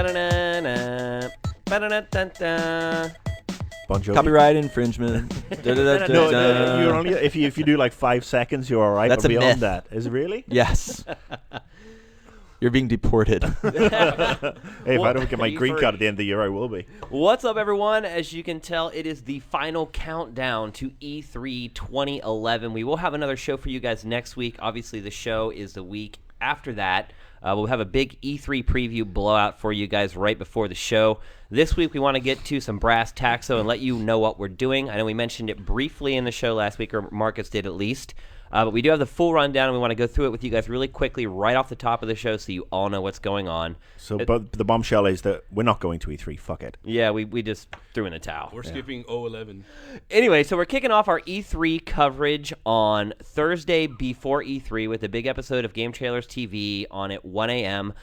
Ba-da-na-na. Ba-da-da-da-da. Bon Jovi. Copyright infringement. No, you're only if you do like 5 seconds, you're all right. That's but a beyond myth. that, is it really? Yes. You're being deported. Hey, if I don't get my you green free. card at the end of the year, I will be. What's up, everyone? As you can tell, it is the final countdown to E3 2011. We will have another show for you guys next week. Obviously, the show is the week after that. We'll have a big E3 preview blowout for you guys right before the show. This week, we want to get to some brass tacks, though, and let you know what we're doing. I know we mentioned it briefly in the show last week, or Marcus did at least. But we do have the full rundown, and we want to go through it with you guys really quickly right off the top of the show so you all know what's going on. So, but the bombshell is that we're not going to E3. Fuck it. Yeah, we just threw in the towel. We're skipping 011. Anyway, so we're kicking off our E3 coverage on Thursday before E3 with a big episode of Game Trailers TV on at 1 a.m.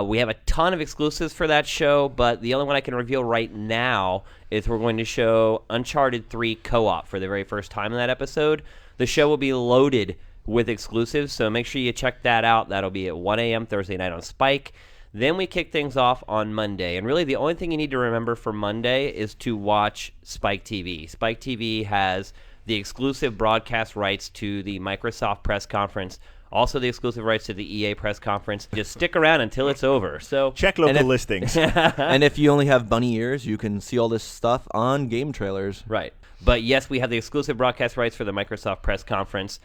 We have a ton of exclusives for that show, but the only one I can reveal right now is we're going to show Uncharted 3 Co-op for the very first time in that episode. The show will be loaded with exclusives, so make sure you check that out. That'll be at 1 a.m. Thursday night on Spike. Then we kick things off on Monday. And really the only thing you need to remember for Monday is to watch Spike TV. Spike TV has the exclusive broadcast rights to the Microsoft press conference, also the exclusive rights to the EA press conference. Just stick around until it's over. So Check local listings. And if you only have bunny ears, you can see all this stuff on Game Trailers. Right. But yes, we have the exclusive broadcast rights for the Microsoft press conference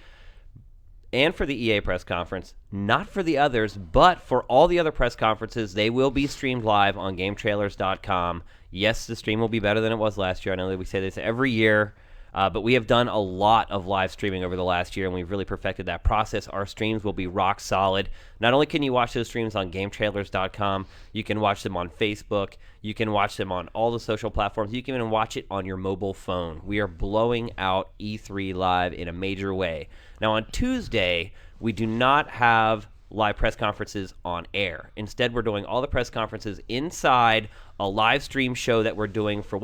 and for the EA press conference. Not for the others, but for all the other press conferences, they will be streamed live on GameTrailers.com. Yes, the stream will be better than it was last year. I know that we say this every year, but we have done a lot of live streaming over the last year, and we've really perfected that process. Our streams will be rock solid. Not only can you watch those streams on GameTrailers.com, you can watch them on Facebook. You can watch them on all the social platforms. You can even watch it on your mobile phone. We are blowing out E3 Live in a major way. Now, on Tuesday, we do not have live press conferences on air. Instead, we're doing all the press conferences inside a live stream show that we're doing for,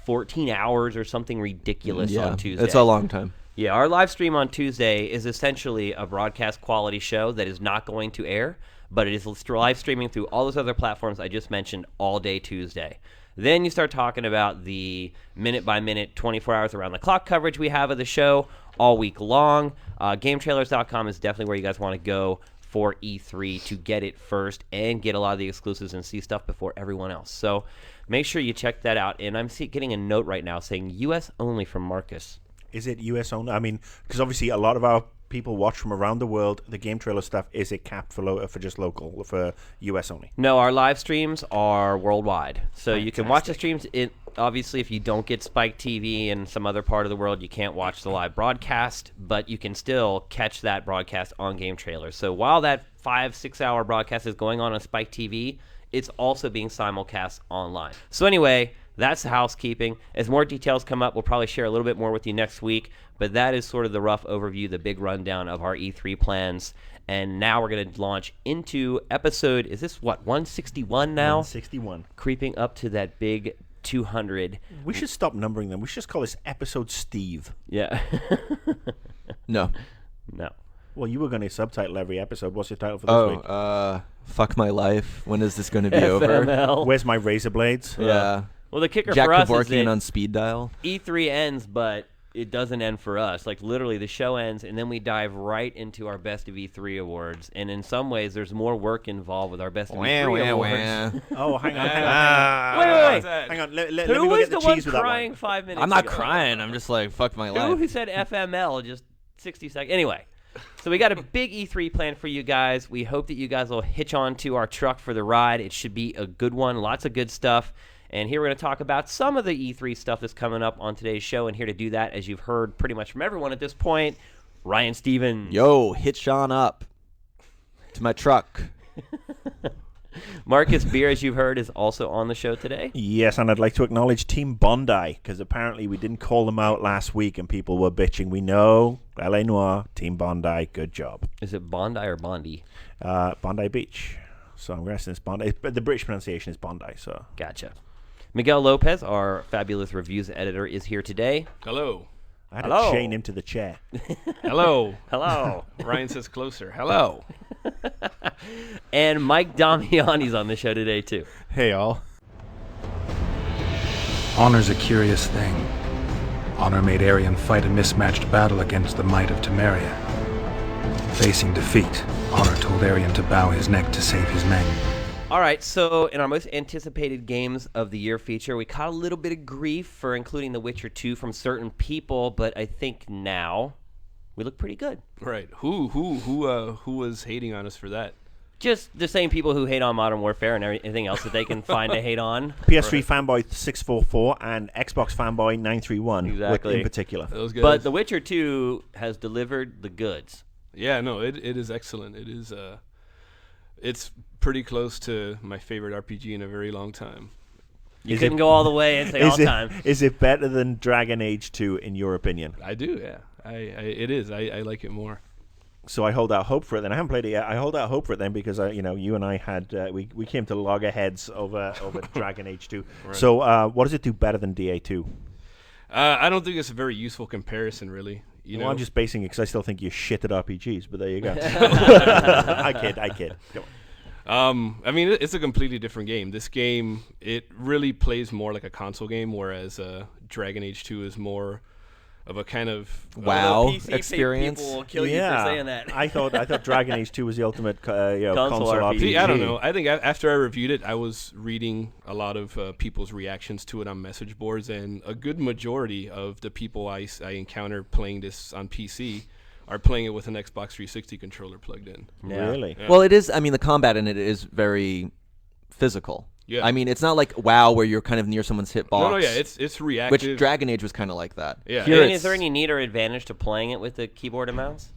14 hours or something ridiculous on Tuesday. It's a long time. Yeah, our live stream on Tuesday is essentially a broadcast quality show that is not going to air, but it is live streaming through all those other platforms I just mentioned all day Tuesday. Then you start talking about the minute-by-minute, 24 hours around the clock coverage we have of the show all week long. GameTrailers.com is definitely where you guys want to go for E3 to get it first and get a lot of the exclusives and see stuff before everyone else. So make sure you check that out. And I'm getting a note right now saying U.S. only from Marcus. Is it US only? I mean, because obviously a lot of our people watch from around the world. The Game Trailer stuff, is it capped for just local, for US only? No, our live streams are worldwide. So you can watch the streams. Obviously, if you don't get Spike TV in some other part of the world, you can't watch the live broadcast, but you can still catch that broadcast on Game Trailers. So while that 5-6 hour broadcast is going on Spike TV, it's also being simulcast online. So anyway, that's the housekeeping. As more details come up, we'll probably share a little bit more with you next week, but that is sort of the rough overview, the big rundown of our E3 plans. And now we're going to launch into episode, is this 161 now? 161. Creeping up to that big 200. We should stop numbering them. We should just call this episode Steve. Yeah. No. No. Well, you were going to subtitle every episode. What's your title for this week? Fuck my life. When is this going to be over? FML. Where's my razor blades? Yeah. Well, the kicker Jack for us is Kevorkian that on speed dial. E3 ends, but it doesn't end for us. Like, literally, the show ends, and then we dive right into our Best of E3 awards. And in some ways, there's more work involved with our Best of E3 awards. Oh, hang on. Wait. Hang on. Let me Who go was get the the one cheese with that crying one. 5 minutes I'm not ago? crying. I'm just like, fuck my Who life. said FML just 60 seconds? Anyway, so we got a big E3 plan for you guys. We hope that you guys will hitch on to our truck for the ride. It should be a good one. Lots of good stuff. And here we're going to talk about some of the E3 stuff that's coming up on today's show. And here to do that, as you've heard pretty much from everyone at this point, Ryan Stevens. Yo, hitch on up to my truck. Marcus Beer, as you've heard, is also on the show today. Yes, and I'd like to acknowledge Team Bondi, because apparently we didn't call them out last week and people were bitching. We know, L.A. Noire, Team Bondi, good job. Is it Bondi or Bondi? Bondi Beach. So I'm guessing it's Bondi. But the British pronunciation is Bondi, so. Gotcha. Miguel Lopez, our fabulous reviews editor, is here today. Hello. I had Hello. to chain him to the chair. Hello. Hello. Ryan says closer. Hello. And Mike Damiani's on the show today, too. Hey, all. Honor's a curious thing. Honor made Arian fight a mismatched battle against the might of Temeria. Facing defeat, Honor told Arian to bow his neck to save his men. All right, so in our most anticipated games of the year feature, we caught a little bit of grief for including The Witcher 2 from certain people, but I think now we look pretty good. Right. Who was hating on us for that? Just the same people who hate on Modern Warfare and anything else that they can find to hate on. PS3 fanboy 644 and Xbox fanboy 931 Exactly. in particular. Those guys. But The Witcher 2 has delivered the goods. Yeah, no, it is excellent. It is it's pretty close to my favorite RPG in a very long time. You Is couldn't it- go all the way and say all time. Is it better than Dragon Age 2 in your opinion? I do, yeah. It is. I like it more. So I hold out hope for it. Then I haven't played it yet. I hold out hope for it then because you and I had we came to loggerheads over Dragon Age 2. Right. So what does it do better than DA2? I don't think it's a very useful comparison, really. You know, I'm just basing it because I still think you're shit at RPGs. But there you go. I kid. Come on. I mean, it's a completely different game. This game, it really plays more like a console game, whereas Dragon Age 2 is more of a kind of Wow PC experience. People will kill you for saying that. I thought Dragon Age 2 was the ultimate Console console RPG. RPG. See, I don't know. I think after I reviewed it, I was reading a lot of people's reactions to it on message boards, and a good majority of the people I encounter playing this on PC are playing it with an Xbox 360 controller plugged in. Yeah. Really? Yeah. Well, it is. I mean, the combat in it is very physical. Yeah. I mean, it's not like WoW where you're kind of near someone's hitbox. No, yeah, it's reactive. Which Dragon Age was kind of like that. Yeah. Here And it's- is there any need or advantage to playing it with the keyboard and mouse?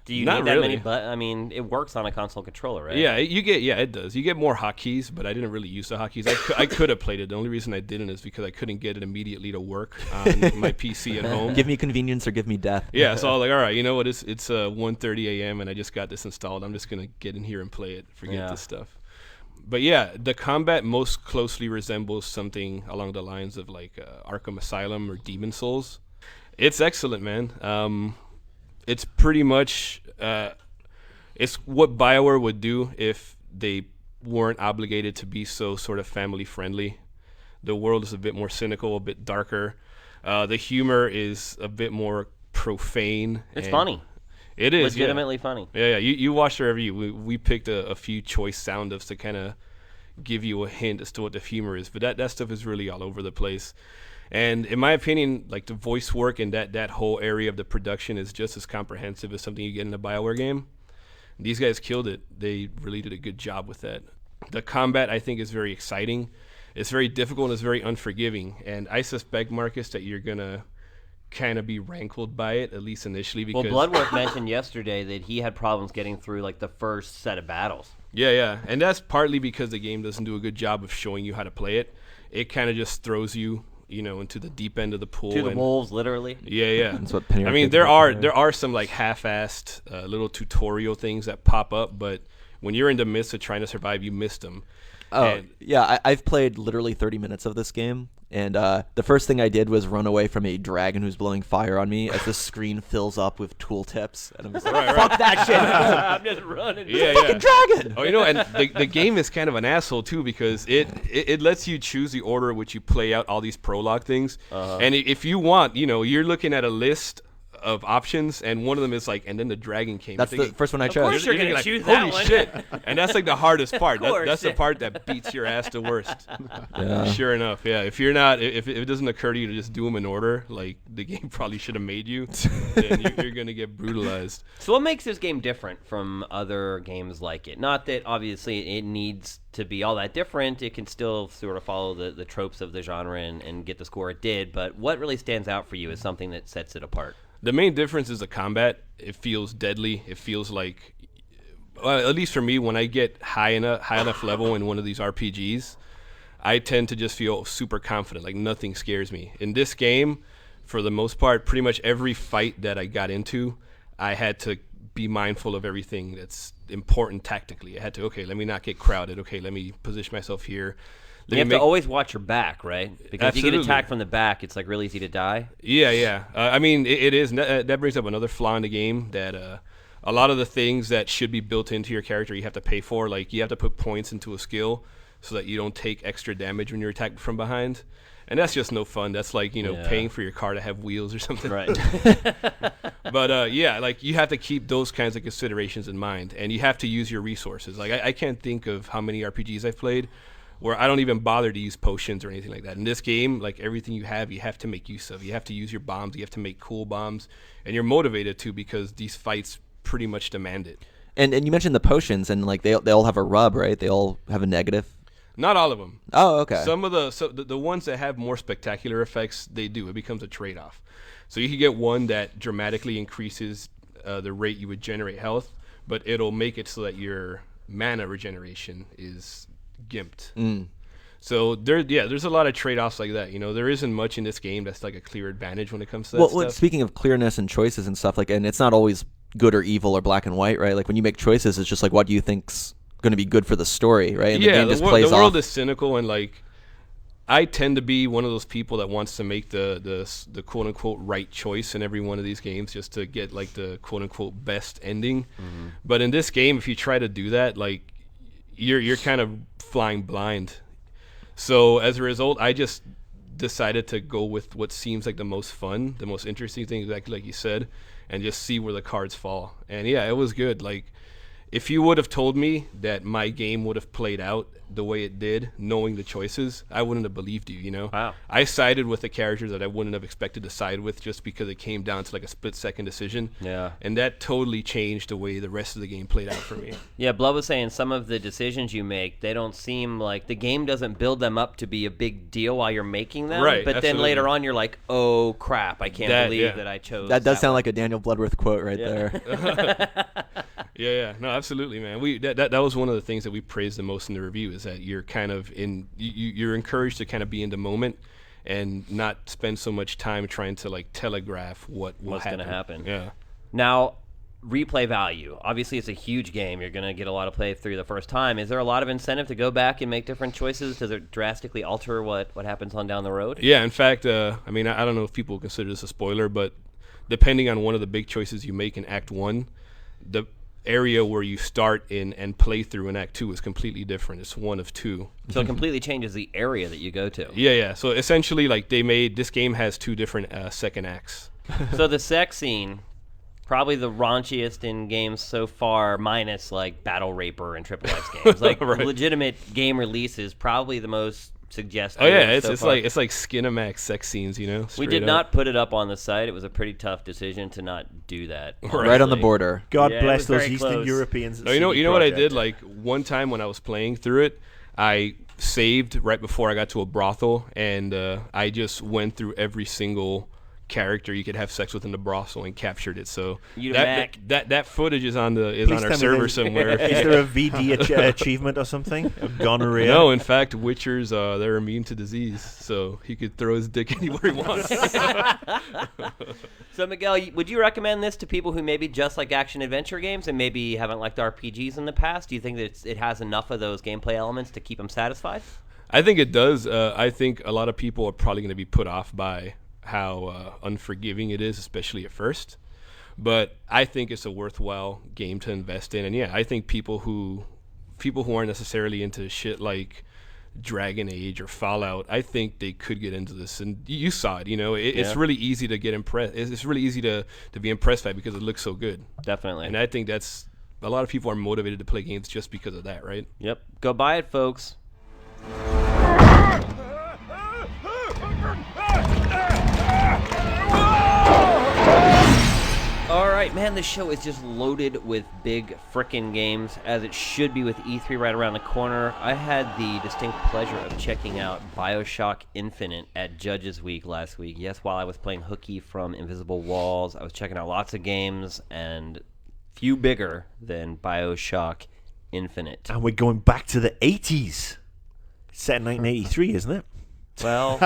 Do you Not need that many? really. But I mean, it works on a console controller, right? Yeah, it does. You get more hotkeys, but I didn't really use the hotkeys. I could have played it. The only reason I didn't is because I couldn't get it immediately to work on my PC at home. Give me convenience or give me death. Yeah, so I was like, all right, you know what? It's 1:30 a.m. and I just got this installed. I'm just gonna get in here and play it. Forget Yeah. this stuff. But yeah, the combat most closely resembles something along the lines of like Arkham Asylum or Demon Souls. It's excellent, man. It's pretty much it's what BioWare would do if they weren't obligated to be so sort of family friendly. The world is a bit more cynical, a bit darker. The humor is a bit more profane. It's and funny. It is Legitimately funny. Yeah. You watched our review. We picked a few choice sound offs to kind of give you a hint as to what the humor is, but that stuff is really all over the place. And in my opinion, like the voice work and that whole area of the production is just as comprehensive as something you get in a BioWare game. These guys killed it. They really did a good job with that. The combat, I think, is very exciting. It's very difficult and it's very unforgiving. And I suspect, Marcus, that you're going to kind of be rankled by it, at least initially. Well, Because Bloodworth mentioned yesterday that he had problems getting through like the first set of battles. Yeah. And that's partly because the game doesn't do a good job of showing you how to play it. It kind of just throws you, into the deep end of the pool. To the and- wolves, literally. Yeah. That's what Penny I mean, Arcade there did are there. some like half-assed little tutorial things that pop up, but when you're in the midst of trying to survive, you miss them. Oh, And- yeah. I've played literally 30 minutes of this game, and the first thing I did was run away from a dragon who's blowing fire on me as the screen fills up with tooltips, and I'm just like, fuck that shit. I'm just running. Yeah. Dragon! Oh, and the game is kind of an asshole too because it lets you choose the order in which you play out all these prologue things. And if you want, you're looking at a list of options, and one of them is like, and then the dragon came. That's You're the thinking, first one I Of chose. course you're gonna like, choose holy that one. shit! And that's like the hardest part. course. That's the part that beats your ass the worst. Yeah. Sure enough, yeah. If it doesn't occur to you to just do them in order, like the game probably should have made you, then you're gonna get brutalized. So what makes this game different from other games like it? Not that obviously it needs to be all that different. It can still sort of follow the tropes of the genre and get the score it did. But what really stands out for you is something that sets it apart. The main difference is the combat. It feels deadly. It feels like, well, at least for me, when I get high enough level in one of these RPGs, I tend to just feel super confident. Like nothing scares me. In this game, for the most part, pretty much every fight that I got into, I had to be mindful of everything that's important tactically. I had to, okay, let me not get crowded. Okay, let me position myself here. You have to always watch your back, right? Because if you Absolutely. get attacked from the back, it's like really easy to die. Yeah. I mean, it is. That brings up another flaw in the game that a lot of the things that should be built into your character you have to pay for. Like you have to put points into a skill so that you don't take extra damage when you're attacked from behind. And that's just no fun. That's like, paying for your car to have wheels or something. Right. But like you have to keep those kinds of considerations in mind, and you have to use your resources. Like I can't think of how many RPGs I've played where I don't even bother to use potions or anything like that. In this game, like everything you have to make use of. You have to use your bombs. You have to make cool bombs, and you're motivated to because these fights pretty much demand it. And you mentioned the potions, and like they all have a rub, right? They all have a negative. Not all of them. Oh, okay. Some of the ones that have more spectacular effects, they do. It becomes a trade-off. So you can get one that dramatically increases the rate you would generate health, but it'll make it so that your mana regeneration is gimped. So there's a lot of trade-offs like that. There isn't much in this game that's like a clear advantage when it comes to that stuff. Well, speaking of clearness and choices and stuff, like, and it's not always good or evil or black and white, right? Like when you make choices, it's just like, what do you think's going to be good for the story, right? And yeah, the game just plays the world off. is cynical, and like I tend to be one of those people that wants to make the quote unquote right choice in every one of these games just to get like the quote unquote best ending. But in this game, if you try to do that, like you're kind of flying blind. So as a result, I just decided to go with what seems like the most fun, the most interesting thing, exactly like you said, and just see where the cards fall. And yeah, it was good. Like, if you would have told me that my game would have played out the way it did, knowing the choices, I wouldn't have believed you, Wow. I sided with a character that I wouldn't have expected to side with just because it came down to like a split-second decision. Yeah. And that totally changed the way the rest of the game played out for me. Yeah, Blood was saying some of the decisions you make, they don't seem like the game doesn't build them up to be a big deal while you're making them. Right, But then absolutely. later on, you're like, oh crap, I can't believe yeah. that I chose. That does sound one. like a Daniel Bloodworth quote right there. Yeah, no, absolutely, man. That was one of the things that we praised the most in the review, is that you're kind of you're encouraged to kind of be in the moment and not spend so much time trying to like telegraph what will What's happen. gonna happen. Yeah. Now, replay value. Obviously, it's a huge game. You're going to get a lot of play through the first time. Is there a lot of incentive to go back and make different choices? Does it drastically alter what happens on down the road? Yeah, in fact, I mean, I don't know if people consider this a spoiler, but depending on one of the big choices you make in Act 1, the area where you start in and play through in Act 2 is completely different. It's one of two. So it completely changes the area that you go to. Yeah. So essentially, like, this game has two different second acts. So the sex scene, probably the raunchiest in games so far, minus like Battle Raper and Triple X games. Like Right. legitimate game releases, probably the most suggestive. Oh yeah, so it's far. like Skinamax sex scenes, We straight did up. not put it up on the site. It was a pretty tough decision to not do that. Right on the honestly. border. God Yeah, it bless was those very Eastern close. Europeans. at No, you know CD what I Projekt. did? Like one time when I was playing through it, I saved right before I got to a brothel, and I just went through every single character you could have sex with in the brothel and captured it. So You that footage is on Please our tell me server there's- somewhere. Is there a VD achievement or something? Of gonorrhea? No, in fact, Witchers they're immune to disease, so he could throw his dick anywhere he wants. So Miguel, would you recommend this to people who maybe just like action adventure games and maybe haven't liked RPGs in the past? Do you think that it has enough of those gameplay elements to keep them satisfied? I think it does. I think a lot of people are probably going to be put off by how unforgiving it is, especially at first. But I think it's a worthwhile game to invest in. And yeah, I think people who aren't necessarily into shit like Dragon Age or Fallout, I think they could get into this. And you saw it, it's really easy to get impressed. It's really easy to be impressed by it because it looks so good. Definitely. And I think that's a lot of people are motivated to play games just because of that, right? Yep. Go buy it, folks. All right, man, this show is just loaded with big frickin' games, as it should be with E3 right around the corner. I had the distinct pleasure of checking out BioShock Infinite at Judges Week last week. Yes, while I was playing hooky from Invisible Walls, I was checking out lots of games, and few bigger than BioShock Infinite. And we're going back to the 80s. It's set in 1983, isn't it? Well,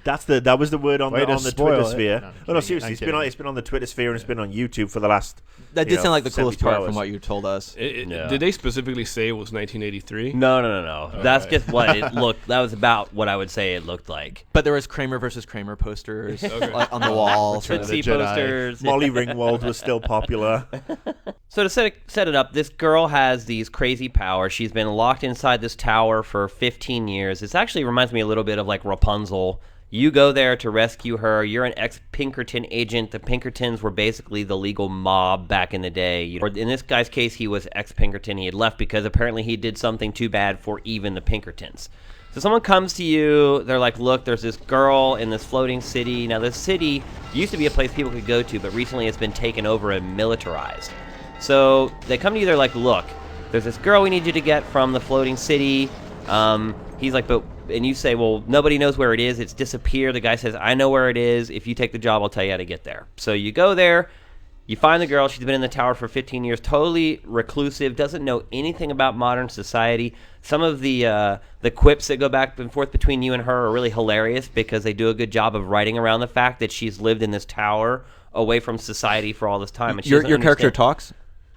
That was the word on Way to the spoil Twitter it. sphere. No, I'm Oh no, kidding. seriously, I'm it's been kidding. on the Twitter sphere and it's been on YouTube for the last. That did sound like the 72 coolest part hours. from what you told us. Yeah. Did they specifically say it was 1983? no. That's just what it looked. That was about what I would say it looked like. But there was Kramer versus Kramer posters like, on the wall. Return of the Tootsie Jedi. posters. Molly Ringwald was still popular. So to set it up, this girl has these crazy powers. She's been locked inside this tower for 15 years. This actually reminds me a little bit of like Rapunzel. You go there to rescue her. You're an ex-Pinkerton agent. The Pinkertons were basically the legal mob back in the day. In this guy's case, he was ex-Pinkerton. He had left because apparently he did something too bad for even the Pinkertons. So someone comes to you. They're like, look, there's this girl in this floating city. Now, this city used to be a place people could go to, but recently it's been taken over and militarized. So they come to you, they're like, look, there's this girl we need you to get from the floating city. He's like, and you say, well, nobody knows where it is. It's disappeared. The guy says, I know where it is. If you take the job, I'll tell you how to get there. So you go there, you find the girl. She's been in the tower for 15 years, totally reclusive, doesn't know anything about modern society. Some of the quips that go back and forth between you and her are really hilarious because they do a good job of writing around the fact that she's lived in this tower away from society for all this time. And your character talks?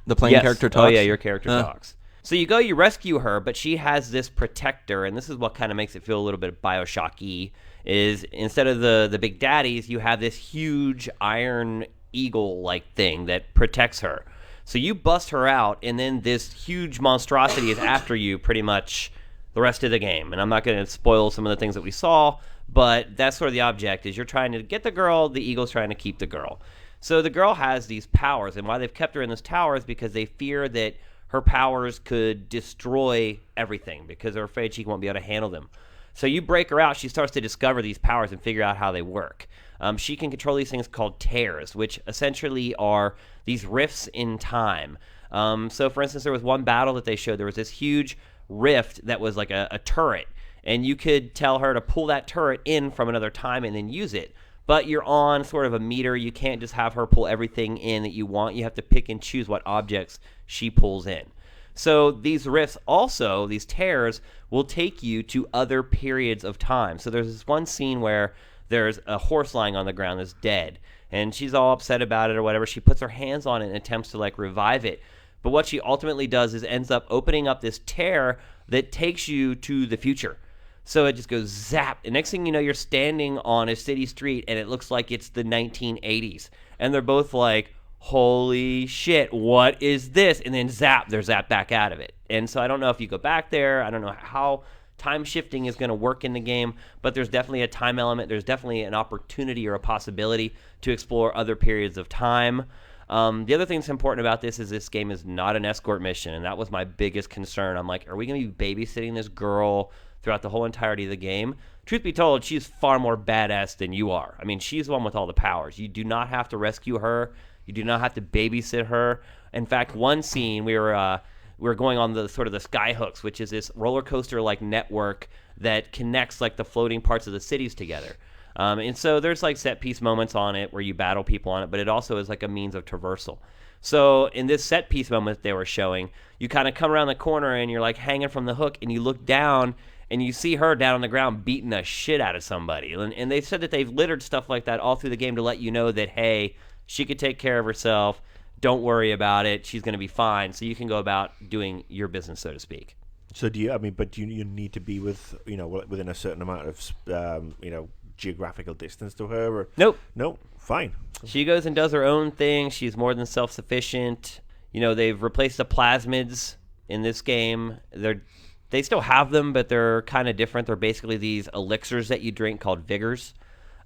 The playing character talks? Oh, yeah, your character talks. So you go, you rescue her, but she has this protector, and this is what kind of makes it feel a little bit Bioshock-y, is instead of the big daddies, you have this huge iron eagle-like thing that protects her. So you bust her out, and then this huge monstrosity is after you pretty much the rest of the game. And I'm not going to spoil some of the things that we saw, but that's sort of the object, is you're trying to get the girl, the eagle's trying to keep the girl. So the girl has these powers, and why they've kept her in this tower is because they fear that her powers could destroy everything because they're afraid she won't be able to handle them. So you break her out, she starts to discover these powers and figure out how they work. She can control these things called tears, which essentially are these rifts in time. So for instance, there was one battle that they showed. There was this huge rift that was like a turret, and you could tell her to pull that turret in from another time and then use it. But you're on sort of a meter. You can't just have her pull everything in that you want. You have to pick and choose what objects she pulls in. So these rifts also, these tears, will take you to other periods of time. So there's this one scene where there's a horse lying on the ground that's dead, and she's all upset about it or whatever. She puts her hands on it and attempts to like revive it. But what she ultimately does is ends up opening up this tear that takes you to the future. So it just goes zap. And next thing you know, you're standing on a city street, and it looks like it's the 1980s. And they're both like, holy shit, what is this? And then zap, they're zapped back out of it. And so I don't know if you go back there. I don't know how time shifting is going to work in the game, but there's definitely a time element. There's definitely an opportunity or a possibility to explore other periods of time. The other thing that's important about this is this game is not an escort mission, and that was my biggest concern. I'm like, are we going to be babysitting this girl throughout the whole entirety of the game? Truth be told, she's far more badass than you are. I mean, she's the one with all the powers. You do not have to rescue her. You do not have to babysit her. In fact, one scene we were going on the sort of the skyhooks, which is this roller coaster like network that connects like the floating parts of the cities together. And so there's like set piece moments on it where you battle people on it, but it also is like a means of traversal. So in this set piece moment they were showing, you kind of come around the corner and you're like hanging from the hook, and you look down and you see her down on the ground beating the shit out of somebody. And they said that they've littered stuff like that all through the game to let you know that, hey, she could take care of herself. Don't worry about it. She's going to be fine. So you can go about doing your business, so to speak. So do you? I mean, but do you need to be within a certain amount of geographical distance to her? Or? Nope. Nope. Fine. She goes and does her own thing. She's more than self-sufficient. They've replaced the plasmids in this game. They still have them, but they're kind of different. They're basically these elixirs that you drink called vigors.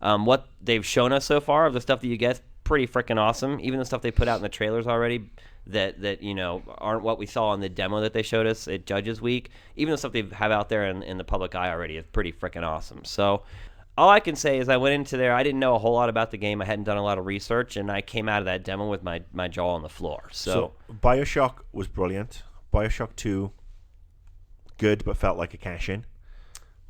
What they've shown us so far of the stuff that you get, pretty freaking awesome. Even the stuff they put out in the trailers already that aren't what we saw in the demo that they showed us at Judges Week. Even the stuff they have out there in the public eye already is pretty freaking awesome. So all I can say is I went into there. I didn't know a whole lot about the game. I hadn't done a lot of research, and I came out of that demo with my jaw on the floor. So BioShock was brilliant. BioShock 2, good, but felt like a cash-in.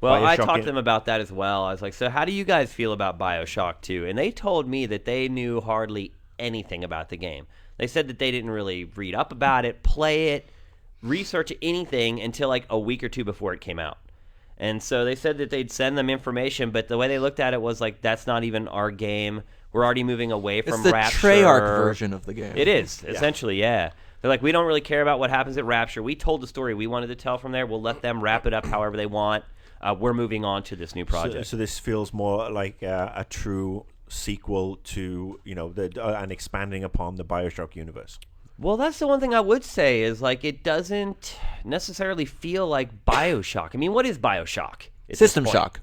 Well, I talked to them about that as well. I was like, so how do you guys feel about BioShock 2? And they told me that they knew hardly anything about the game. They said that they didn't really read up about it, play it, research anything until like a week or two before it came out. And so they said that they'd send them information, but the way they looked at it was like, that's not even our game. We're already moving away from Rapture. It's the Treyarch version of the game. It is, essentially, yeah. They're like, we don't really care about what happens at Rapture. We told the story we wanted to tell from there. We'll let them wrap it up however they want. We're moving on to this new project. So this feels more like a true sequel to, and expanding upon the BioShock universe. Well, that's the one thing I would say is like it doesn't necessarily feel like BioShock. I mean, what is BioShock? At System this point? Shock.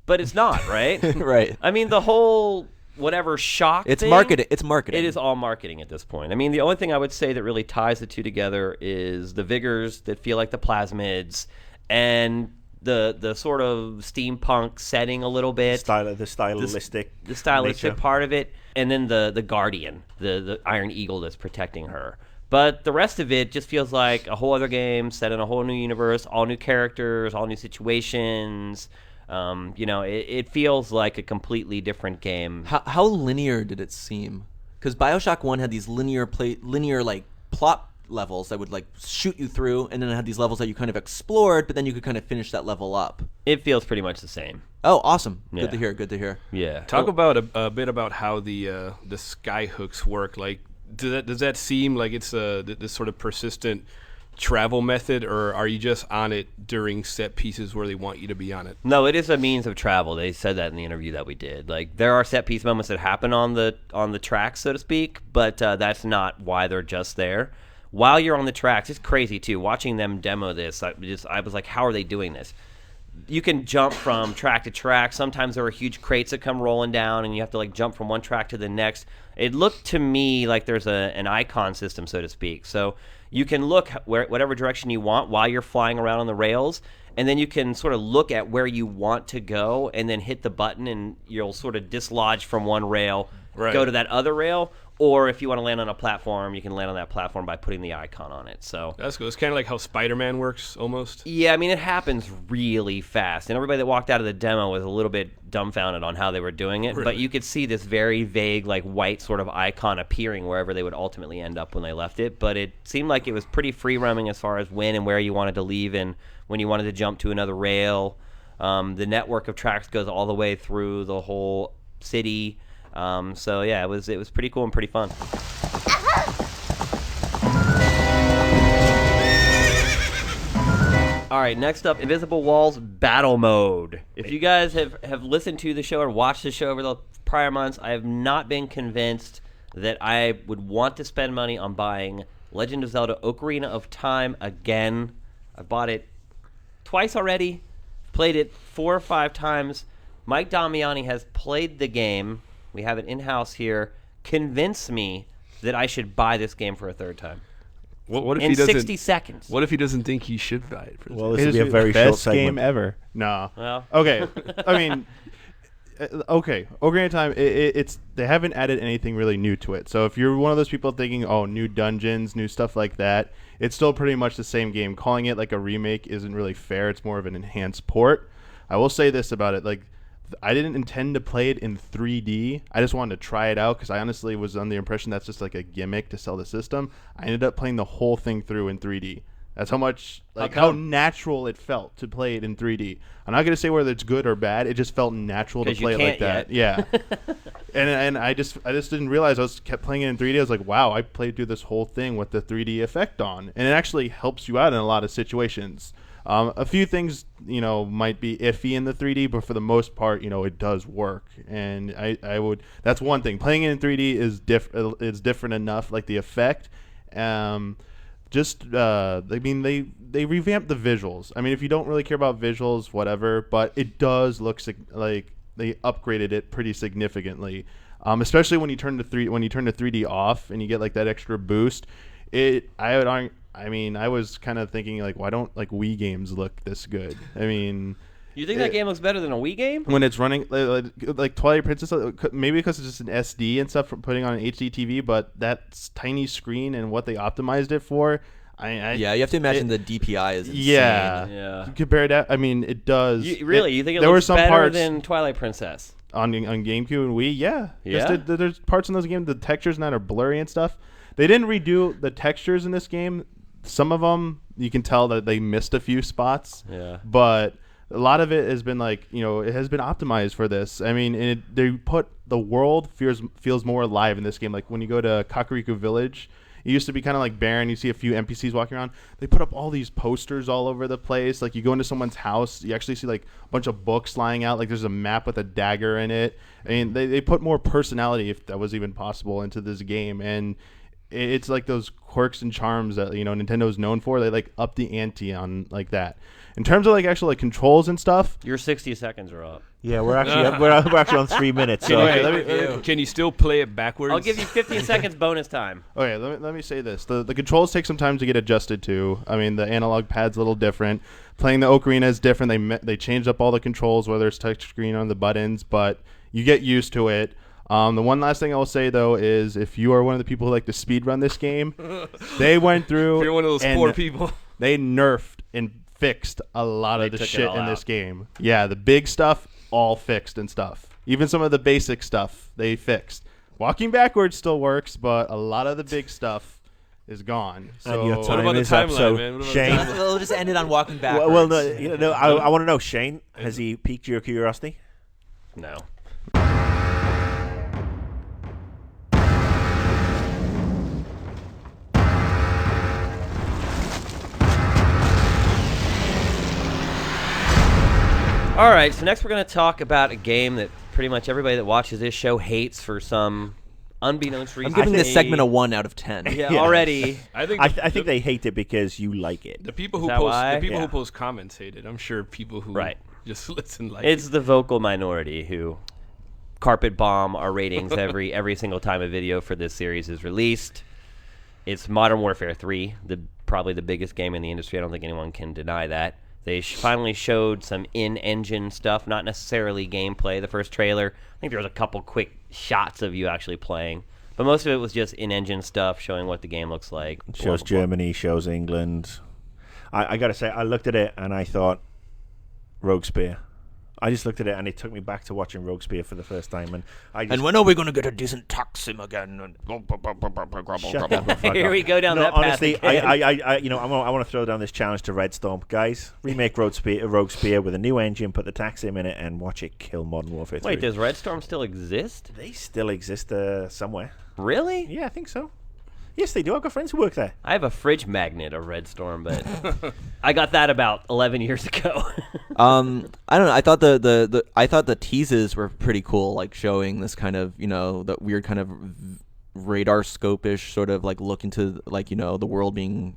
But it's not, right? Right. I mean, the whole whatever shock It's thing, marketing. It's marketing. It is all marketing at this point. I mean, the only thing I would say that really ties the two together is the vigors that feel like the plasmids and the sort of steampunk setting a little bit. The stylistic nature. Part of it, and then the guardian, the Iron Eagle that's protecting her. But the rest of it just feels like a whole other game set in a whole new universe, all new characters, all new situations. It feels like a completely different game. How linear did it seem? Because BioShock 1 had these linear like plot levels that would like shoot you through, and then it had these levels that you kind of explored, but then you could kind of finish that level up. It feels pretty much the same. Oh, awesome! Yeah. Good to hear. Good to hear. Yeah. Talk about a bit about how the sky hooks work. Like, does that seem like it's this sort of persistent travel method, or are you just on it during set pieces where they want you to be on it? No, it is a means of travel. They said that in the interview that we did. Like, there are set piece moments that happen on the track, so to speak, but that's not why they're just there. While you're on the tracks, it's crazy too. Watching them demo this, I was like, how are they doing this? You can jump from track to track. Sometimes there are huge crates that come rolling down, and you have to like jump from one track to the next. It looked to me like there's an icon system, so to speak. So you can look whatever direction you want while you're flying around on the rails, and then you can sort of look at where you want to go, and then hit the button, and you'll sort of dislodge from one rail, go to that other rail. Or if you want to land on a platform, you can land on that platform by putting the icon on it. So That's cool. It's kind of like how Spider-Man works, almost. yeah, I mean, it happens really fast. And everybody that walked out of the demo was a little bit dumbfounded on how they were doing it. Really? But you could see this very vague, like, white sort of icon appearing wherever they would ultimately end up when they left it. But it seemed like it was pretty free-roaming as far as when and where you wanted to leave and when you wanted to jump to another rail. The network of tracks goes all the way through the whole city. So yeah, it was pretty cool and pretty fun. All right, next up, Invisible Walls Battle Mode. If you guys have listened to the show or watched the show over the prior months, I have not been convinced that I would want to spend money on buying Legend of Zelda Ocarina of Time again. I bought it twice already, played it 4 or 5 times. Mike Damiani has played the game. We have it in-house here. Convince me that I should buy this game for a third time. What if In he doesn't? 60 seconds. What if he doesn't think he should buy it? Well, It this will is be a the very short best segment. game ever. No. Well, Okay. I mean, okay. Ocarina of Time. It's they haven't added anything really new to it. So if you're one of those people thinking, oh, new dungeons, new stuff like that, it's still pretty much the same game. Calling it like a remake isn't really fair. It's more of an enhanced port. I will say this about it, like, I didn't intend to play it in 3D. I just wanted to try it out because I honestly was under the impression that's just like a gimmick to sell the system. I ended up playing the whole thing through in 3D. That's how much, like, how natural it felt to play it in 3D. I'm not gonna say whether it's good or bad. It just felt natural to 'Cause you play it like can't that. Yeah. and I just didn't realize kept playing it in 3D. I was like, wow, I played through this whole thing with the 3D effect on, and it actually helps you out in a lot of situations. A few things, might be iffy in the 3D, but for the most part, it does work. And I would. That's one thing. Playing it in 3D is different enough. Like the effect, I mean, they revamped the visuals. I mean, if you don't really care about visuals, whatever. But it does look like they upgraded it pretty significantly. Especially when you turn the 3D off and you get like that extra boost. I was kind of thinking, like, why don't, like, Wii games look this good? I mean... you think that game looks better than a Wii game? When it's running, like Twilight Princess, maybe because it's just an SD and stuff from putting on an HD TV, but that tiny screen and what they optimized it for, Yeah, you have to imagine the DPI is insane. Yeah. Compared to, I mean, it does. You think it there were looks some better parts than Twilight Princess? on GameCube and Wii? Yeah. Yeah? There's parts in those games, the textures that are blurry and stuff. They didn't redo the textures in this game. Some of them, you can tell that they missed a few spots. Yeah. But a lot of it has been like, it has been optimized for this. I mean, they put the world feels more alive in this game. Like when you go to Kakariko Village, it used to be kind of like barren. You see a few NPCs walking around. They put up all these posters all over the place. Like you go into someone's house, you actually see like a bunch of books lying out. Like there's a map with a dagger in it. I mean, they put more personality, if that was even possible, into this game. And it's like those quirks and charms that Nintendo's known for. They like up the ante on like that. In terms of like actual like controls and stuff, Your 60 seconds are up. Yeah, we're actually on 3 minutes. So Can you still play it backwards? I'll give you 15 seconds bonus time. okay, let me say this: the controls take some time to get adjusted to. I mean, the analog pad's a little different. Playing the Ocarina is different. They changed up all the controls, whether it's touchscreen on the buttons, but you get used to it. The one last thing I will say though is if you are one of the people who like to speed run this game, they went through. If you're one of those and poor people. They nerfed and fixed a lot of the took it shit all in this out. game. Yeah, the big stuff all fixed and stuff. Even some of the basic stuff they fixed. Walking backwards still works, but a lot of the big stuff is gone. So and your What time about the is up. timeline, So man? What about the Shane, timeline? We'll just end it on walking backwards. well, no, I want to know, Shane, has he piqued your curiosity? No. All right, so next we're going to talk about a game that pretty much everybody that watches this show hates for some unbeknownst reason. I'm giving this to me. segment a 1 out of 10. Yeah, Yeah. already. I think I think they hate it because you like it. the people Is who that post why? the people Yeah. who post comments hate it. I'm sure people who Right. just listen like It's the vocal minority who carpet bomb our ratings every single time a video for this series is released. It's Modern Warfare 3, probably the biggest game in the industry. I don't think anyone can deny that. They finally showed some in-engine stuff, not necessarily gameplay. The first trailer, I think there was a couple quick shots of you actually playing, but most of it was just in-engine stuff showing what the game looks like. Shows Germany, shows England. I got to say, I looked at it and I thought, Rogue Spear. I just looked at it and it took me back to watching Rogue Spear for the first time. And I just, And when are we going to get a decent Taksim again? Shut the fuck Here up. we go down No, that path honestly, again. I want to throw down this challenge to Red Storm, guys. Remake Rogue Spear with a new engine, put the Taksim in it, and watch it kill Modern Warfare 3. Wait, does Red Storm still exist? They still exist somewhere? Really? Yeah, I think so. Yes, they do. I've got friends who work there. I have a fridge magnet of Red Storm, but I got that about 11 years ago. I don't know. I thought the teases were pretty cool, like showing this kind of the weird kind of radar scope-ish sort of like look into like the world being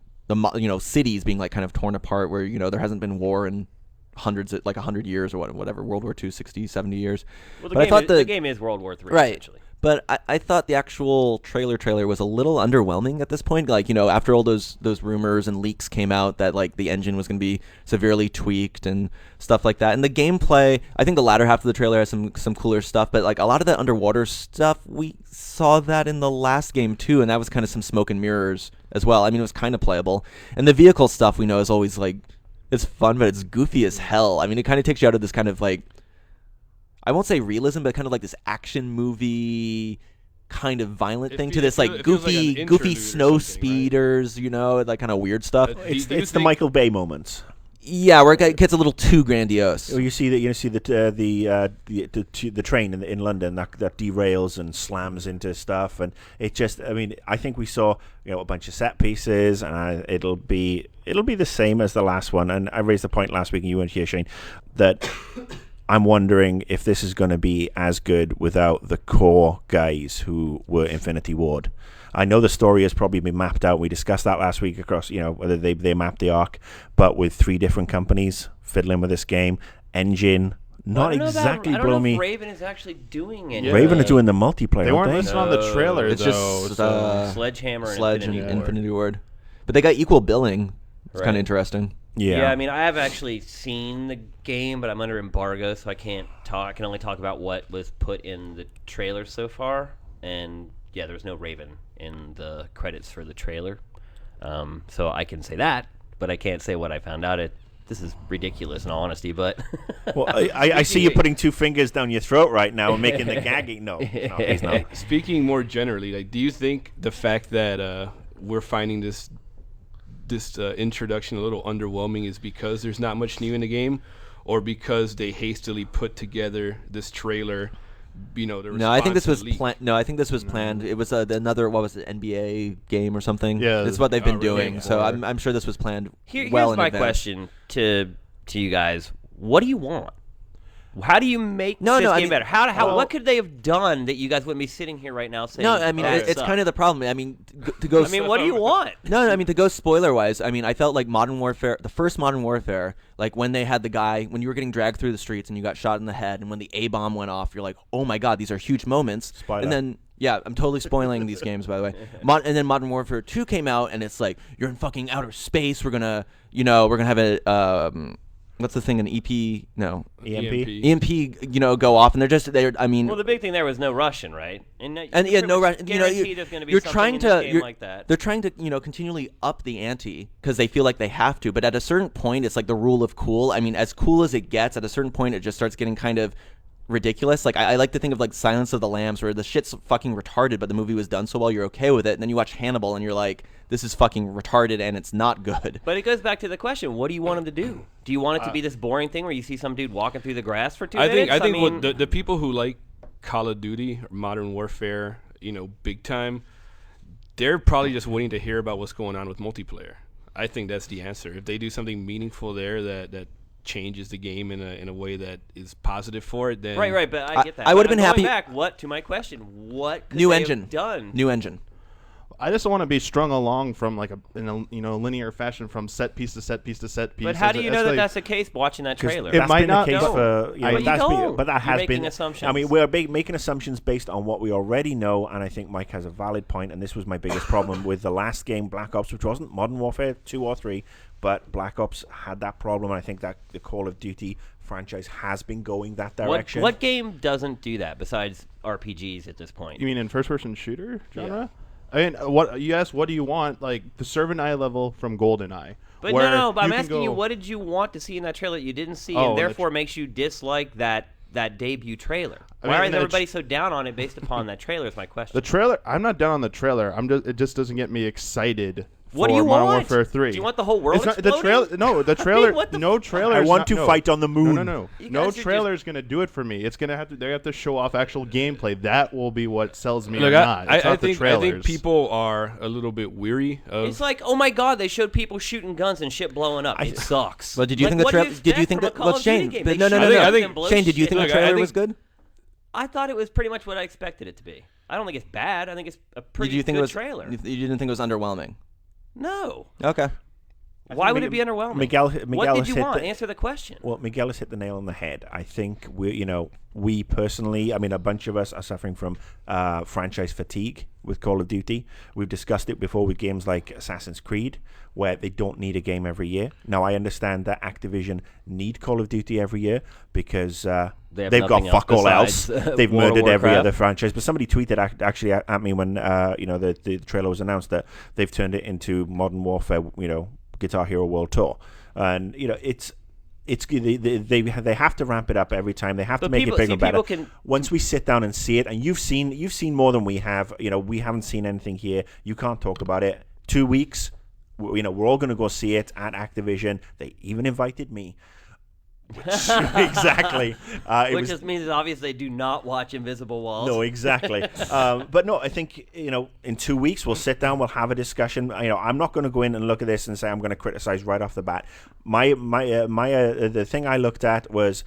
cities being like kind of torn apart where there hasn't been war in hundreds like 100 years or whatever, World War II, 60, 70 years. Well, But I thought the game is World War III, Right. essentially. But I thought the actual trailer was a little underwhelming at this point. Like, after all those rumors and leaks came out that like the engine was going to be severely tweaked and stuff like that. And the gameplay, I think the latter half of the trailer has some cooler stuff, but like a lot of that underwater stuff, we saw that in the last game too, and that was kind of some smoke and mirrors as well. I mean, it was kind of playable. And the vehicle stuff we know is always like it's fun, but it's goofy as hell. I mean, it kind of takes you out of this kind of like I won't say realism, but kind of like this action movie kind of violent thing to this like it feels like an goofy interlude or snow something, right? speeders, like kind of weird stuff. Do It's you the think- Michael Bay moments. Yeah, where it gets a little too grandiose. Well, you see the train in London that derails and slams into stuff, and it just. I mean, I think we saw a bunch of set pieces, and it'll be the same as the last one. And I raised the point last week, and you weren't here, Shane, that I'm wondering if this is going to be as good without the core guys who were Infinity Ward. I know the story has probably been mapped out. We discussed that last week across, whether they mapped the arc, but with 3 different companies fiddling with this game. Engine, not exactly I don't blow know me. if Raven is actually doing it. Raven are doing the multiplayer. They weren't aren't listed on the trailer It's though. just so. Sledgehammer Sledge and and Infinity Ward. Infinity Ward, but they got equal billing. It's Right. kind of interesting. Yeah, I mean, I have actually seen the game, but I'm under embargo, so I can't talk. I can only talk about what was put in the trailer so far. And yeah, there's no Raven in the credits for the trailer, so I can say that, but I can't say what I found out. This is ridiculous, in all honesty. But Well, I see you putting 2 fingers down your throat right now and making the gagging. No, he's not. Speaking more generally, like, do you think the fact that we're finding this introduction a little underwhelming is because there's not much new in the game, or because they hastily put together this trailer? No, I think this was planned. planned. No, I think this was planned. It was another NBA game or something. Yeah, it's what they've been really doing. So before. I'm sure this was planned here's well in my advance. question to you guys: what do you want? How do you make No, this no, I game mean- better? What could they have done that you guys wouldn't be sitting here right now saying? No, I mean it's kind of the problem. I mean, to go. I mean, what do you want? No, I mean to go spoiler wise. I mean, I felt like Modern Warfare, the first Modern Warfare, like when they had the guy when you were getting dragged through the streets and you got shot in the head, and when the A bomb went off, you're like, oh my god, these are huge moments. Spoiler. And then yeah, I'm totally spoiling these games by the way. And then Modern Warfare 2 came out, and it's like you're in fucking outer space. We're gonna have a what's the thing? An EP? No. EMP. EMP, go off, and they're. I mean, Well, the big thing there was no Russian, right? and yeah, no, right. Guaranteed there's going to be you're something trying in to. this game You're, like that. They're trying to, continually up the ante because they feel like they have to. But at a certain point, it's like the rule of cool. I mean, as cool as it gets, at a certain point, it just starts getting kind of ridiculous. Like I like to think of like Silence of the Lambs, where the shit's fucking retarded, but the movie was done so well, you're okay with it. And then you watch Hannibal, and you're like, this is fucking retarded, and it's not good. But it goes back to the question: what do you want him to do? Do you want it to be this boring thing where you see some dude walking through the grass for 2 minutes? I think mean, what the people who like Call of Duty or Modern Warfare, big time, they're probably just waiting to hear about what's going on with multiplayer. I think that's the answer. If they do something meaningful there that changes the game in a way that is positive for it, then right. But I get that. I would've been Going happy- Back, to my question? What could New they engine. have done? New engine. I just don't want to be strung along from in a linear fashion from set piece to set piece to set piece. But how do you know that like- that's the case watching that 'Cause trailer? It That's might been not the case know. for, But you that's don't. but that You're has making been. assumptions. I mean, we're making assumptions based on what we already know, and I think Mike has a valid point. And this was my biggest problem with the last game, Black Ops, which wasn't Modern Warfare 2 or 3, but Black Ops had that problem. And I think that the Call of Duty franchise has been going that direction. What game doesn't do that besides RPGs at this point? You mean in first-person shooter genre? I mean, what you asked? What do you want? Like the Servant Eye level from GoldenEye. But where no, but I'm can asking you, go- what did you want to see in that trailer that you didn't see, Oh, and the therefore makes you dislike that debut trailer? I Why mean, is the everybody so down on it based upon that trailer? Is my question. The trailer. I'm not down on the trailer. It just doesn't get me excited. What for do you Modern want? Warfare 3. Do you want the whole world It's not, the exploding? trailer? No, the trailer. what the no fuck? trailer. I is want not- to no. fight on the moon. No. You No guys are trailer is going to do it for me. It's going to have to. They have to show off actual gameplay. That will be what sells me. Look, or not. It's I not the think trailers. people are a little bit weary of. It's like, oh my god, they showed people shooting guns and shit blowing up. It sucks. But did you Like, think the what do trailer? Did you expect think from a that? Call Well, of Duty Shane. game? But They no. shoot I guns think- and blow Shane, did you shit think the up. Look, I trailer think- was good? I thought it was pretty much what I expected it to be. I don't think it's bad. I think it's a pretty Did you think good it was? trailer. You didn't think it was underwhelming? No. Okay. Why would it be underwhelming? Miguel what did has you hit want? the- Answer the question. Well, Miguel has hit the nail on the head. I think we personally, I mean, a bunch of us are suffering from franchise fatigue with Call of Duty. We've discussed it before with games like Assassin's Creed, where they don't need a game every year. Now, I understand that Activision need Call of Duty every year because They have they've got nothing fuck all else else. besides, They've World of murdered every Warcraft. other franchise. But somebody tweeted actually at me when the trailer was announced that they've turned it into Modern Warfare, Guitar Hero World Tour, and it's they have to ramp it up every time. They have to But make people- it bigger see, and better. people can- Once we sit down and see it, and you've seen more than we have. We haven't seen anything here. You can't talk about it. 2 weeks. We're all going to go see it at Activision. They even invited me. Exactly. Which just means obviously they do not watch Invisible Walls. No, exactly. But no, I think in 2 weeks we'll sit down, we'll have a discussion. I'm not going to go in and look at this and say I'm going to criticize right off the bat. The thing I looked at was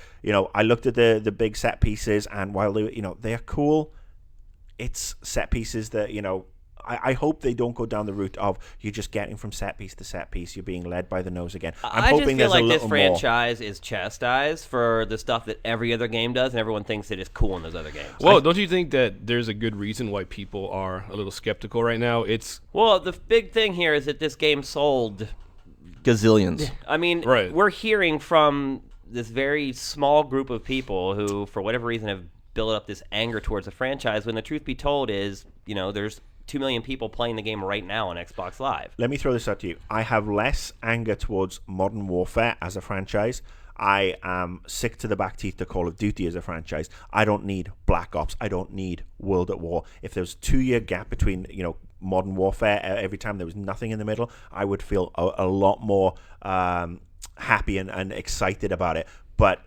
I looked at the big set pieces, and while they are cool, it's set pieces that I hope they don't go down the route of you're just getting from set piece to set piece. You're being led by the nose again. I'm I hoping just feel there's like a this little more. franchise is chastised for the stuff that every other game does, and everyone thinks it is cool in those other games. Well, don't you think that there's a good reason why people are a little skeptical right now? Well, the big thing here is that this game sold. Gazillions. I mean, Right. we're hearing from this very small group of people who, for whatever reason, have built up this anger towards the franchise, when the truth be told is, there's 2 million people playing the game right now on Xbox Live. Let me throw this out to you. I have less anger towards Modern Warfare as a franchise. I am sick to the back teeth to Call of Duty as a franchise. I don't need Black Ops. I don't need World at War. If there was a 2-year gap between, Modern Warfare, every time there was nothing in the middle, I would feel a lot more happy and excited about it. But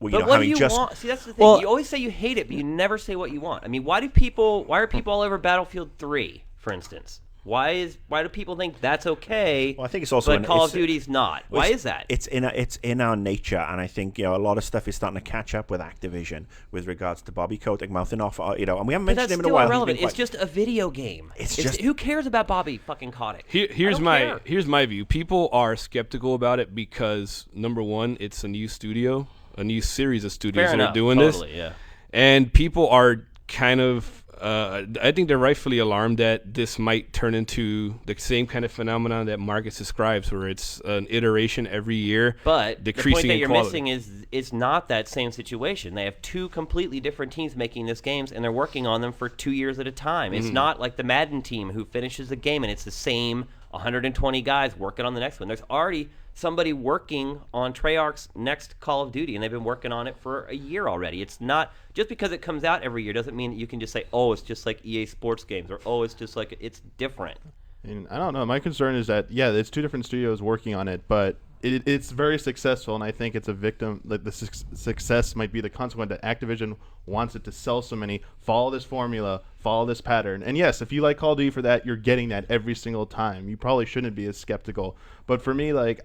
But what do you want? See, that's the thing. Well- You always say you hate it, but you never say what you want. I mean, why are people all over Battlefield 3, for instance? Why do people think that's okay? Well, I think it's also but Call of Duty's not. Why is that? It's in our nature, and I think a lot of stuff is starting to catch up with Activision with regards to Bobby Kotick mouthing off. And we haven't But mentioned that's him in a still while. irrelevant. It's just a video game. It's just- who cares about Bobby fucking Kotick? Here's care. my view. People are skeptical about it because number one, it's a new studio, a new series of studios Fair that enough. are doing Totally, this, yeah. and people are kind of. I think they're rightfully alarmed that this might turn into the same kind of phenomenon that Marcus describes, where it's an iteration every year, But the point decreasing that in you're quality. missing is it's not that same situation. They have two completely different teams making these games, and they're working on them for 2 years at a time. It's not like the Madden team who finishes the game, and it's the same 120 guys working on the next one. There's already somebody working on Treyarch's next Call of Duty, and they've been working on it for a year already. It's not just because it comes out every year doesn't mean that you can just say, oh, it's just like EA Sports games, or oh, it's just like it's different. And I don't know. My concern is that it's two different studios working on it, but it's very successful, and I think it's a victim. Like the success might be the consequence that Activision wants it to sell so many. Follow this formula, follow this pattern, and yes, if you like Call of Duty for that, you're getting that every single time. You probably shouldn't be as skeptical. But for me, like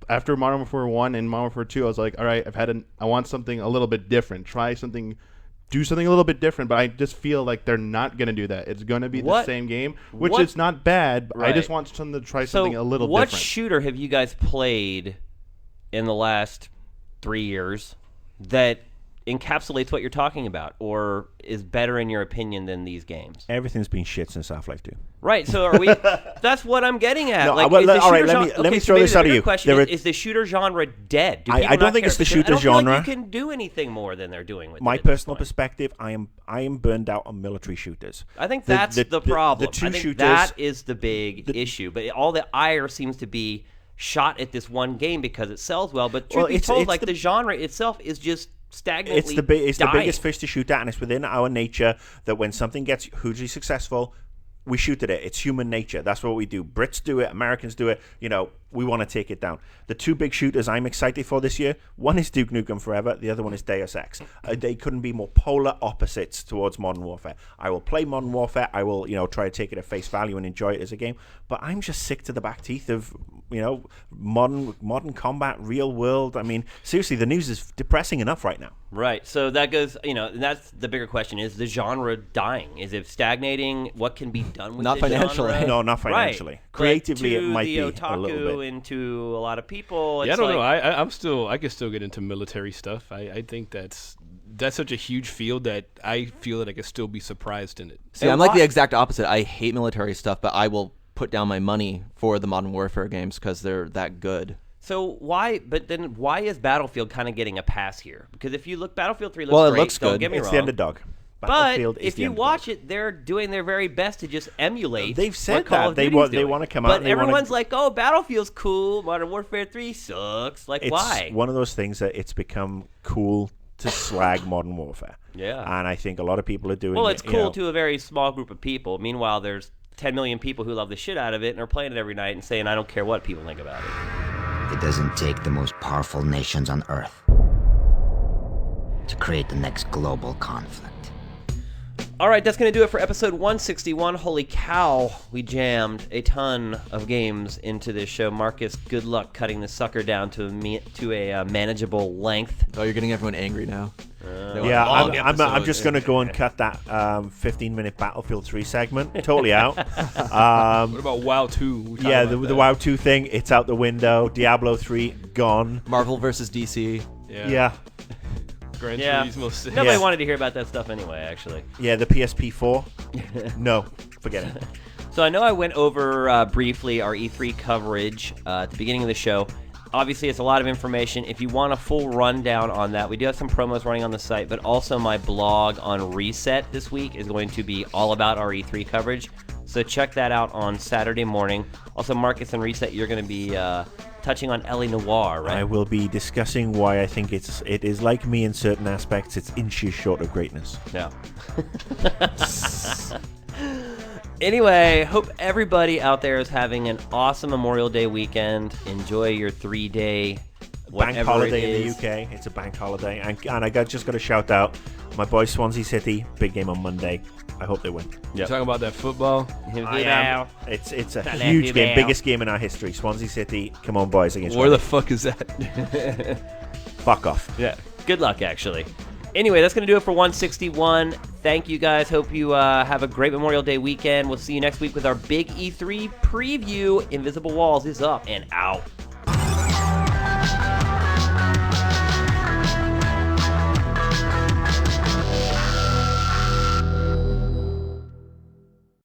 after Modern Warfare 1 and Modern Warfare 2, I was like, all right, I want something a little bit different. Try something. Do something a little bit different, but I just feel like they're not going to do that. It's going to be the same game, which is not bad, but I just want them to try something a little what different. shooter have you guys played in the last 3 years that encapsulates what you're talking about, or is better in your opinion than these games? Everything's been shit since Half-Life 2. Right, so are we? That's what I'm getting at. No, like, well, is the all right, shooter let me- genre- let me okay, so throw maybe this the out at bigger you. question There is the shooter genre dead? Do I people don't not think care? it's the Because shooter I don't feel genre. like you can do anything more than they're doing with My it at this personal point. perspective, I am burned out on military shooters. I think that's the problem. The two I think shooters. that is the big issue. But all the ire seems to be shot at this one game because it sells well. But truth Well, be it's- told, it's like the- the genre itself is just stagnantly It's the biggest dying. fish to shoot at, and it's within our nature that when something gets hugely successful, we shoot at it. It's human nature. That's what we do. Brits do it. Americans do it. We want to take it down. The two big shooters I'm excited for this year, one is Duke Nukem Forever. The other one is Deus Ex. They couldn't be more polar opposites towards Modern Warfare. I will play Modern Warfare. I will, try to take it at face value and enjoy it as a game. But I'm just sick to the back teeth of, modern combat, real world. I mean, seriously, the news is depressing enough right now. Right. So that goes, and that's the bigger question: is the genre dying? Is it stagnating? What can be done with Not the financially. genre? No, not financially. Right. Creatively, But it might to be the a little otaku bit. and to a lot of people. Yeah, I it's don't know. like- I can still get into military stuff. I think that's such a huge field that I feel that I could still be surprised in it. See, I'm like the exact opposite. I hate military stuff, but I will put down my money for the Modern Warfare games because they're that good. So why is Battlefield kind of getting a pass here? Because if you look, Battlefield 3 looks Well, it great. looks Don't good. get me It's wrong. the underdog. But Battlefield is if the you underdog. watch it, they're doing their very best to just emulate. They've said what Call that. of They Duty's want- they doing. wanna come out But and they wanna- everyone's like, "Oh, Battlefield's cool. Modern Warfare 3 sucks." Like, It's why? one of those things that it's become cool to slag Modern Warfare. Yeah. And I think a lot of people are doing Well, it. it's cool to a very small group of people. Meanwhile, there's 10 million people who love the shit out of it and are playing it every night and saying, "I don't care what people think about it." It doesn't take the most powerful nations on Earth to create the next global conflict. All right, that's going to do it for episode 161. Holy cow, we jammed a ton of games into this show. Marcus, good luck cutting this sucker down to a manageable length. Oh, you're getting everyone angry now. Yeah, long I'm episode. just going to go and cut that 15-minute Battlefield 3 segment totally out. What about WoW 2? We talked Yeah, about the that. WoW 2 thing, it's out the window. Diablo 3, gone. Marvel versus DC. Yeah. Gran Yeah, Turismo 6. nobody Yeah. wanted to hear about that stuff anyway, actually. Yeah, the PSP 4. No, forget it. So I know I went over briefly our E3 coverage at the beginning of the show. Obviously, it's a lot of information. If you want a full rundown on that, we do have some promos running on the site, but also my blog on Reset this week is going to be all about our E3 coverage. So check that out on Saturday morning. Also, Marcus and Reset, you're going to be touching on Ellie Noire, right? I will be discussing why I think it is like me in certain aspects. It's inches short of greatness. Yeah. Anyway, hope everybody out there is having an awesome Memorial Day weekend. Enjoy your 3-day bank whatever holiday it in is. the UK. It's a bank holiday, and I just got to shout out my boys Swansea City. Big game on Monday. I hope they win. You talking about that football? I am. It's a huge game, biggest game in our history. Swansea City. Come on, boys! Against Where the Reading. fuck is that? Fuck off. Yeah. Good luck, actually. Anyway, that's going to do it for 161. Thank you, guys. Hope you have a great Memorial Day weekend. We'll see you next week with our big E3 preview. Invisible Walls is up and out.